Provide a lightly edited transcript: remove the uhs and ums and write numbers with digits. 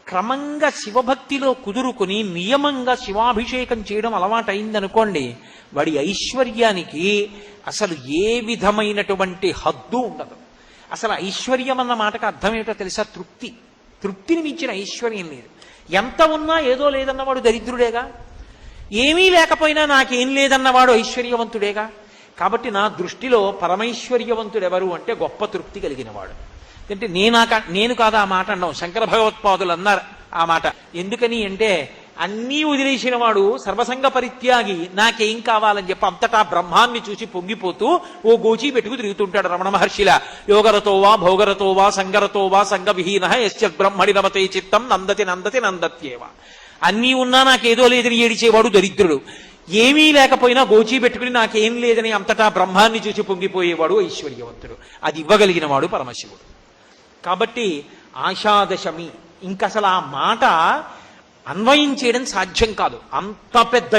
క్రమంగా శివభక్తిలో కుదురుకుని నియమంగా శివాభిషేకం చేయడం అలవాటైందనుకోండి, వాడి ఐశ్వర్యానికి అసలు ఏ విధమైనటువంటి హద్దు ఉండదు. అసలు ఐశ్వర్యం అన్న మాటకు అర్థం ఏమిటో తెలుసా? తృప్తి. తృప్తిని మించిన ఐశ్వర్యం లేదు. ఎంత ఉన్నా ఏదో లేదన్నవాడు దరిద్రుడేగా, ఏమీ లేకపోయినా నాకేం లేదన్నవాడు ఐశ్వర్యవంతుడేగా. కాబట్టి నా దృష్టిలో పరమైశ్వర్యవంతుడు ఎవరు అంటే గొప్ప తృప్తి కలిగినవాడు. అంటే నేను కాదా ఆ మాట అన్నాం, శంకర భగవత్పాదులు అన్నారు ఆ మాట. ఎందుకని అంటే అన్నీ వదిలేసిన వాడు సర్వసంగ పరిత్యాగి నాకేం కావాలని చెప్పి అంతటా బ్రహ్మాన్ని చూసి పొంగిపోతూ ఓ గోచీ పెట్టుకు తిరుగుతుంటాడు రమణ మహర్షిలా. యోగరతో వా భోగరతో వా సంగరతో వా సంగ విహీన యశ్చత్ బ్రహ్మణి రమతే చిత్తం నందతి నందతి నందత్యేవ. అన్నీ ఉన్నా నాకేదో లేదని ఏడిచేవాడు దరిద్రుడు. ఏమీ లేకపోయినా గోచీ పెట్టుకుని నాకేం లేదని అంతటా బ్రహ్మాన్ని చూసి పొంగిపోయేవాడు ఐశ్వర్యవంతుడు. అది ఇవ్వగలిగిన వాడు పరమశివుడు. కాబట్టి ఆషాదశమి ఇంకసలు ఆ మాట అన్వయం చేయడం సాధ్యం కాదు. అంత పెద్ద